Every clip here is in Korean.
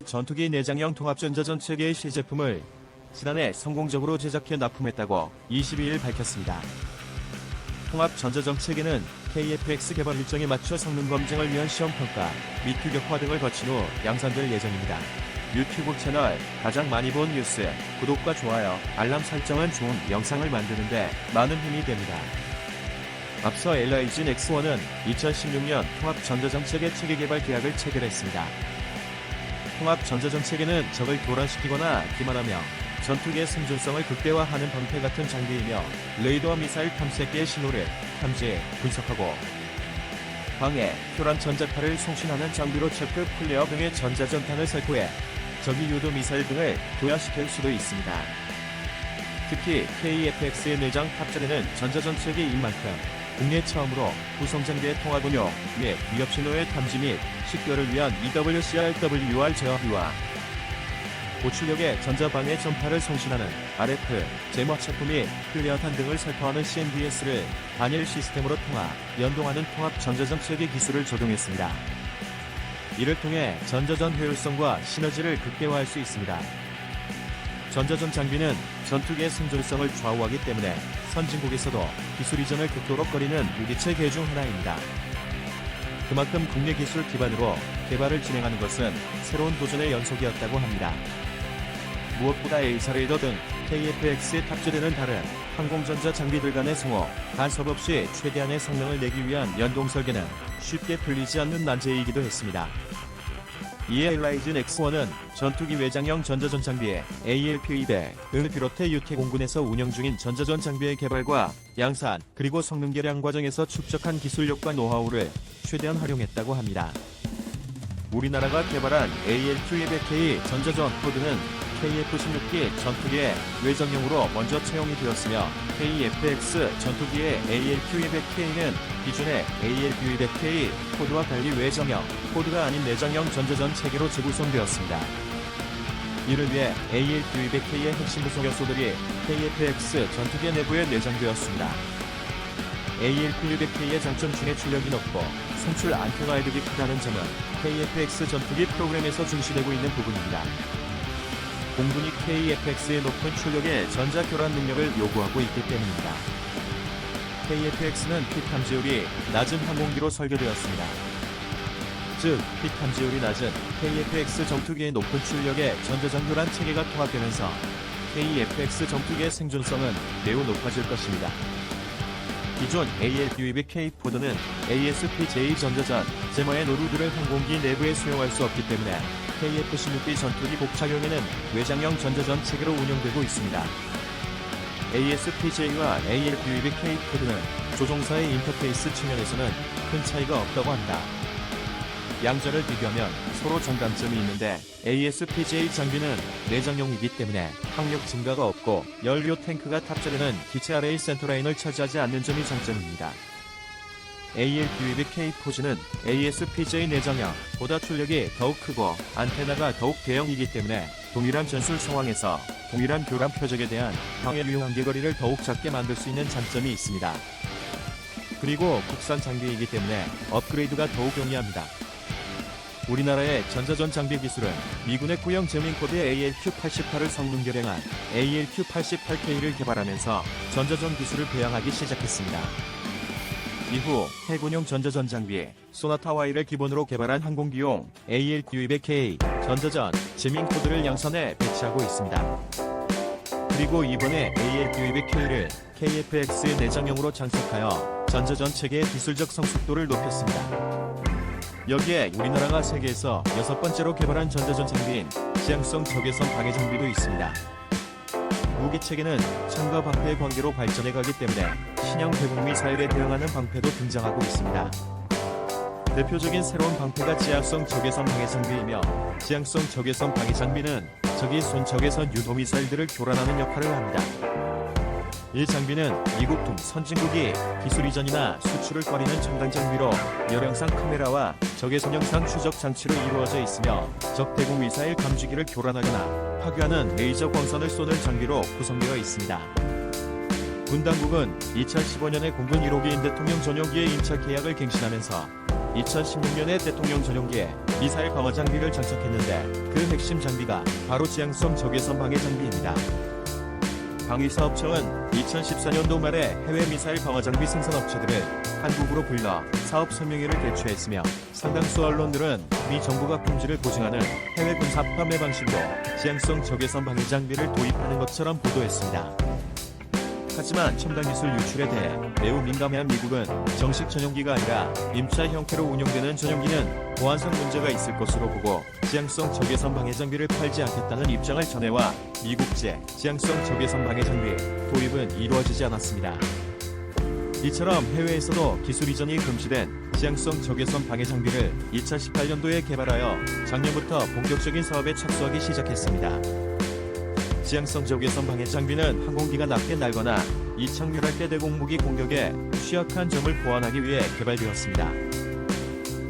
전투기 내장형 통합전자전 체계의 시제품을 지난해 성공적으로 제작해 납품했다고 22일 밝혔습니다. 통합전자전 체계는 KF-X 개발 일정에 맞춰 성능 검증을 위한 시험평가 및 규격화 등을 거친 후 양산될 예정입니다. 유튜브 채널 가장 많이 본 뉴스, 구독과 좋아요, 알람 설정은 좋은 영상을 만드는데 많은 힘이 됩니다. 앞서 엘라이즌 X1은 2016년 통합전자전 체계 개발 계약을 체결했습니다. 통합전자전 체계는 적을 교란시키거나 기만하며 전투기의 생존성을 극대화하는 방패 같은 장비이며 레이더와 미사일 탐색기의 신호를 탐지, 분석하고 방해, 교란 전자파를 송신하는 장비로 체크, 플레어 등의 전자전탄을 살포해 적이 유도 미사일 등을 교야시킬 수도 있습니다. 특히 KF-X의 내장 탑재되는 전자전 체계인 만큼 국내 처음으로 구성장비의 통합 운용 및 위협 신호의 탐지 및 식별을 위한 EWCR-WR 제어기와 고출력의 전자방해 전파를 송신하는 RF, 제모 체크 및 플레어탄 등을 살포하는 CNDS를 단일 시스템으로 연동하는 통합 전자전 체계 기술을 적용했습니다. 이를 통해 전자전 효율성과 시너지를 극대화할 수 있습니다. 전자전 장비는 전투기의 생존성을 좌우하기 때문에 선진국에서도 기술 이전을 극도로 꺼리는 무기체계 중 하나입니다. 그만큼 국내 기술 기반으로 개발을 진행하는 것은 새로운 도전의 연속이었다고 합니다. 무엇보다 에이사레이더 등 KF-X에 탑재되는 다른 항공전자 장비들 간의 상호, 간섭 없이 최대한의 성능을 내기 위한 연동 설계는 쉽게 풀리지 않는 난제이기도 했습니다. 이에 엘라이즌 X1은 전투기 외장형 전자전 장비의 ALP200을 비롯해 유태공군에서 운영 중인 전자전 장비의 개발과 양산, 그리고 성능 개량 과정에서 축적한 기술력과 노하우를 최대한 활용했다고 합니다. 우리나라가 개발한 AL200K 전자전 코드는 KF-16기 전투기의 외장형으로 먼저 채용이 되었으며 KF-X 전투기의 AL200K는 기존의 AL200K 코드와 달리 외장형 코드가 아닌 내장형 전자전 체계로 재구성되었습니다. 이를 위해 AL200K의 핵심 구성 요소들이 KF-X 전투기 내부에 내장되었습니다. AL200K의 장점 중에 출력이 높고 송출 안테나 이득이 크다는 점은 KF-X 전투기 프로그램에서 중시되고 있는 부분입니다. 공군이 KF-X의 높은 출력의 전자교란 능력을 요구하고 있기 때문입니다. KF-X는 핏 탐지율이 낮은 항공기로 설계되었습니다. 즉, 핏 탐지율이 낮은 KF-X 전투기의 높은 출력의 전자전 교란 체계가 통합되면서 KF-X 전투기의 생존성은 매우 높아질 것입니다. 기존 AL200K 포드는 ASPJ 전자전, 제머의 노루들을 항공기 내부에 수용할 수 없기 때문에 KF-16B 전투기 복착용에는 외장형 전자전 체계로 운영되고 있습니다. ASPJ와 AL200K 포드는 조종사의 인터페이스 측면에서는 큰 차이가 없다고 합니다. 양전을 비교하면 서로 장단점이 있는데 ASPJ 장비는 내장형이기 때문에 항력 증가가 없고 연료 탱크가 탑재되는 기체 아래의 센터라인을 차지하지 않는 점이 장점입니다. AL200K 포즈는 ASPJ 내장형보다 출력이 더욱 크고 안테나가 더욱 대형이기 때문에 동일한 전술 상황에서 동일한 교란 표적에 대한 방해 유효한계거리를 더욱 작게 만들 수 있는 장점이 있습니다. 그리고 국산 장비이기 때문에 업그레이드가 더욱 용이합니다. 우리나라의 전자전 장비 기술은 미군의 구형 제밍 코드의 ALQ-88을 성능 개량한 ALQ-88K를 개발하면서 전자전 기술을 배양하기 시작했습니다. 이후 해군용 전자전 장비 소나타 Y를 기본으로 개발한 항공기용 AL200K 전자전 제밍 코드를 양산해 배치하고 있습니다. 그리고 이번에 AL200K를 KF-X의 내장형으로 장착하여 전자전 체계의 기술적 성숙도를 높였습니다. 여기에 우리나라가 세계에서 6번째로 개발한 전자전 장비인 지향성 적외선 방해 장비도 있습니다. 무기체계는 창과 방패의 관계로 발전해가기 때문에 신형 대북 미사일에 대응하는 방패도 등장하고 있습니다. 대표적인 새로운 방패가 지향성 적외선 방해 장비이며 지향성 적외선 방해 장비는 적이 쏜 적외선 유도 미사일들을 교란하는 역할을 합니다. 이 장비는 미국 등 선진국이 기술 이전이나 수출을 꺼리는 첨단 장비로 열영상 카메라와 적외선 영상 추적 장치로 이루어져 있으며 적 대공 미사일 감지기를 교란하거나 파괴하는 레이저 광선을 쏘는 장비로 구성되어 있습니다. 군 당국은 2015년에 공군 1호기인 대통령 전용기의 임차 계약을 갱신하면서 2016년에 대통령 전용기에 미사일 방어 장비를 장착했는데 그 핵심 장비가 바로 지향성 적외선 방해 장비입니다. 방위사업청은 2014년도 말에 해외 미사일 방어 장비 생산 업체들을 한국으로 불러 사업 설명회를 개최했으며 상당수 언론들은 미 정부가 품질을 보증하는 해외 군사 판매 방식으로 지향성 적외선 방해 장비를 도입하는 것처럼 보도했습니다. 하지만 첨단 기술 유출에 대해 매우 민감해한 미국은 정식 전용기가 아니라 임차 형태로 운용되는 전용기는 보안상 문제가 있을 것으로 보고 지향성 적외선 방해 장비를 팔지 않겠다는 입장을 전해와 미국제 지향성 적외선 방해 장비 도입은 이루어지지 않았습니다. 이처럼 해외에서도 기술 이전이 금지된 지향성 적외선 방해 장비를 2018년도에 개발하여 작년부터 본격적인 사업에 착수하기 시작했습니다. 지향성 적외선 방해 장비는 항공기가 낮게 날거나 이착륙할 때 대공무기 공격에 취약한 점을 보완하기 위해 개발되었습니다.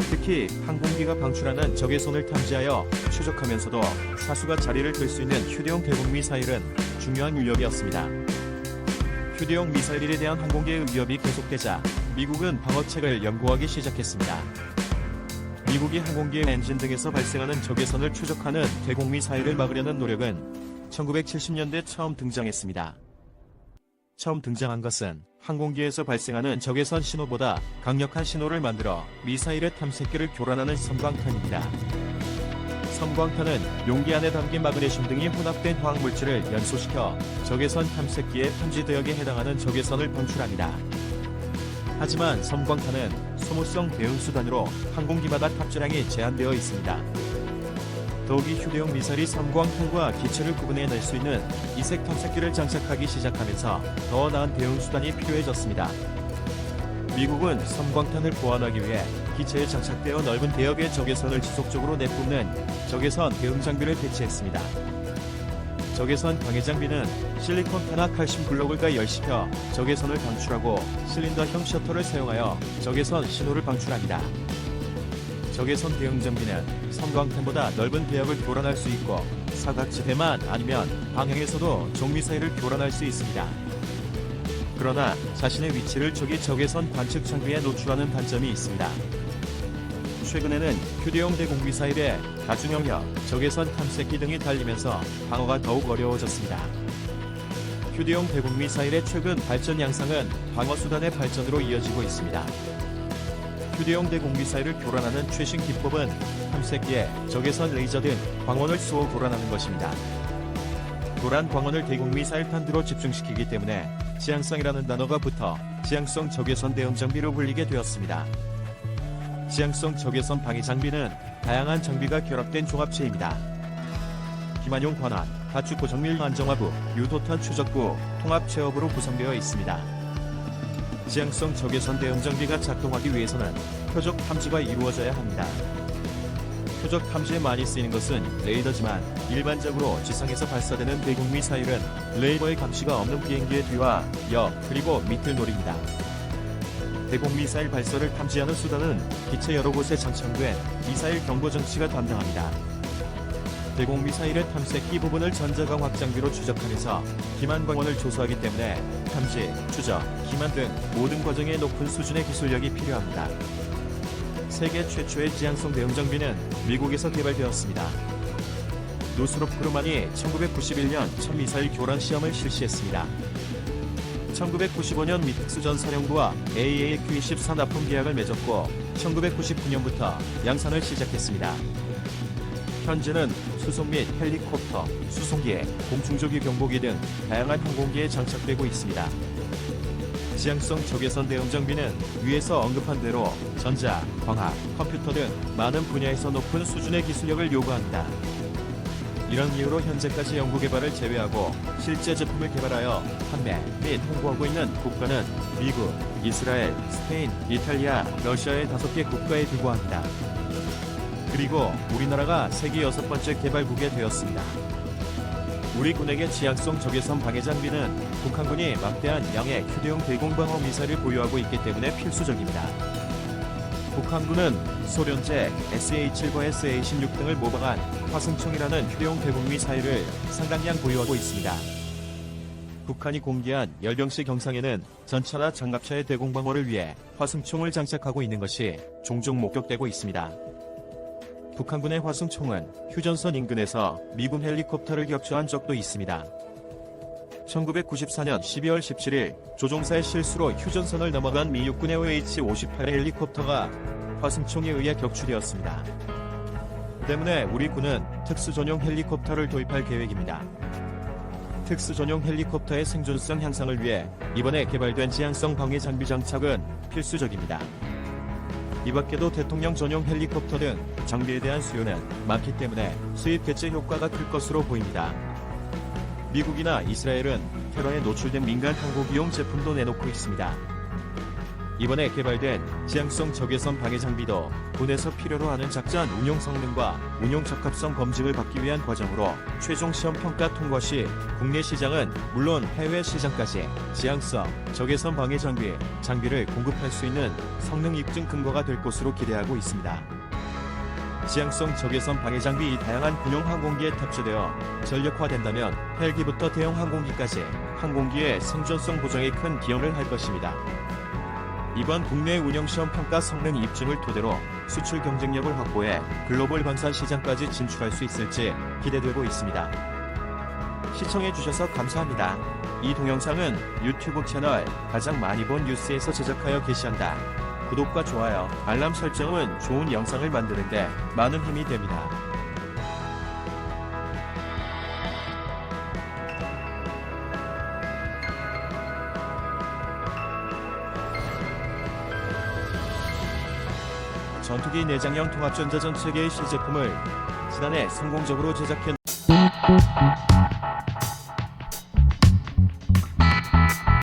특히 항공기가 방출하는 적외선을 탐지하여 추적하면서도 사수가 자리를 들 수 있는 휴대용 대공 미사일은 중요한 유력이었습니다. 휴대용 미사일에 대한 항공기의 위협이 계속되자 미국은 방어책을 연구하기 시작했습니다. 미국이 항공기의 엔진 등에서 발생하는 적외선을 추적하는 대공 미사일을 막으려는 노력은 1970년대 처음 등장했습니다. 처음 등장한 것은 항공기에서 발생하는 적외선 신호보다 강력한 신호를 만들어 미사일의 탐색기를 교란하는 섬광탄입니다. 섬광탄은 용기 안에 담긴 마그네슘 등이 혼합된 화학물질을 연소시켜 적외선 탐색기의 탐지 대역에 해당하는 적외선을 방출합니다. 하지만 섬광탄은 소모성 대응 수단으로 항공기마다 탑재량이 제한되어 있습니다. 더욱이 휴대용 미사일이 섬광탄과 기체를 구분해낼 수 있는 이색 탐색기를 장착하기 시작하면서 더 나은 대응 수단이 필요해졌습니다. 미국은 섬광탄을 보완하기 위해 기체에 장착되어 넓은 대역의 적외선을 지속적으로 내뿜는 적외선 대응 장비를 배치했습니다. 적외선 방해 장비는 실리콘 탄화 칼슘 블록을 가열시켜 적외선을 방출하고 실린더형 셔터를 사용하여 적외선 신호를 방출합니다. 적외선 대응 장비는 섬광탄보다 넓은 대역을 교란할 수 있고 사각지대만 아니면 방향에서도 종미사일을 교란할 수 있습니다. 그러나 자신의 위치를 적이 적외선 관측 장비에 노출하는 단점이 있습니다. 최근에는 휴대용 대공미사일에 다중영역, 적외선 탐색기 등이 달리면서 방어가 더욱 어려워졌습니다. 휴대용 대공미사일의 최근 발전 양상은 방어수단의 발전으로 이어지고 있습니다. 휴대용 대공미사일을 교란하는 최신 기법은 탐색기에 적외선 레이저 등 광원을 쏘아 교란하는 것입니다. 교란 광원을 대공미사일 탄두로 집중시키기 때문에 지향성이라는 단어가 붙어 지향성 적외선 대응 장비로 불리게 되었습니다. 지향성 적외선 방해 장비는 다양한 장비가 결합된 종합체입니다. 김한용 관할, 가축 정밀 안정화부, 유도탄 추적부, 통합 체업으로 구성되어 있습니다. 지향성 적외선 대응 장비가 작동하기 위해서는 표적 탐지가 이루어져야 합니다. 표적 탐지에 많이 쓰이는 것은 레이더지만 일반적으로 지상에서 발사되는 대공 미사일은 레이더의 감시가 없는 비행기의 뒤와 옆 그리고 밑을 노립니다. 대공 미사일 발사를 탐지하는 수단은 기체 여러 곳에 장착된 미사일 경보 장치가 담당합니다. 대공 미사일의 탐색기 부분을 전자광학 장비로 추적하면서 기만 광원을 조사하기 때문에 탐지, 추적, 기만 등 모든 과정에 높은 수준의 기술력이 필요합니다. 세계 최초의 지향성 대응 장비는 미국에서 개발되었습니다. 노스롭 그루만이 1991년 첫 미사일 교란 시험을 실시했습니다. 1995년 미 특수전사령부와 AAQ-24 납품 계약을 맺었고 1999년부터 양산을 시작했습니다. 현재는 수송 및 헬리콥터, 수송기, 공중조기 경보기 등 다양한 항공기에 장착되고 있습니다. 지향성 적외선 대응 장비는 위에서 언급한 대로 전자, 광학, 컴퓨터 등 많은 분야에서 높은 수준의 기술력을 요구합니다. 이런 이유로 현재까지 연구개발을 제외하고 실제 제품을 개발하여 판매 및 홍보하고 있는 국가는 미국, 이스라엘, 스페인, 이탈리아, 러시아의 5개 국가에 불과합니다. 그리고 우리나라가 세계 6번째 개발국이 되었습니다. 우리 군에게 지향성 적외선 방해 장비는 북한군이 막대한 양의 휴대용 대공방어 미사일을 보유하고 있기 때문에 필수적입니다. 북한군은 소련제 SA-7과 SA-16 등을 모방한 화승총이라는 휴대용 대공 미사일을 상당량 보유하고 있습니다. 북한이 공개한 열병시 경상에는 전차나 장갑차의 대공방어를 위해 화승총을 장착하고 있는 것이 종종 목격되고 있습니다. 북한군의 화승총은 휴전선 인근에서 미군 헬리콥터를 격추한 적도 있습니다. 1994년 12월 17일 조종사의 실수로 휴전선을 넘어간 미 육군의 OH-58 헬리콥터가 화승총에 의해 격추되었습니다. 때문에 우리 군은 특수전용 헬리콥터를 도입할 계획입니다. 특수전용 헬리콥터의 생존성 향상을 위해 이번에 개발된 지향성 방해 장비 장착은 필수적입니다. 이 밖에도 대통령 전용 헬리콥터 등 장비에 대한 수요는 많기 때문에 수입 개최 효과가 클 것으로 보입니다. 미국이나 이스라엘은 테러에 노출된 민간 항공기용 제품도 내놓고 있습니다. 이번에 개발된 지향성 적외선 방해 장비도 군에서 필요로 하는 작전 운용 성능과 운용 적합성 검증을 받기 위한 과정으로 최종 시험 평가 통과 시 국내 시장은 물론 해외 시장까지 지향성 적외선 방해 장비를 공급할 수 있는 성능 입증 근거가 될 것으로 기대하고 있습니다. 지향성 적외선 방해 장비 다양한 군용 항공기에 탑재되어 전력화된다면 헬기부터 대형 항공기까지 항공기의 생존성 보장에 큰 기여를 할 것입니다. 이번 국내 운영시험 평가 성능 입증을 토대로 수출 경쟁력을 확보해 글로벌 방산 시장까지 진출할 수 있을지 기대되고 있습니다. 시청해주셔서 감사합니다. 이 동영상은 유튜브 채널 가장 많이 본 뉴스에서 제작하여 게시한다. 구독과 좋아요, 알람 설정은 좋은 영상을 만드는데 많은 힘이 됩니다. 전투기 내장형 통합전자전 체계의 시제품을 지난해 성공적으로 제작해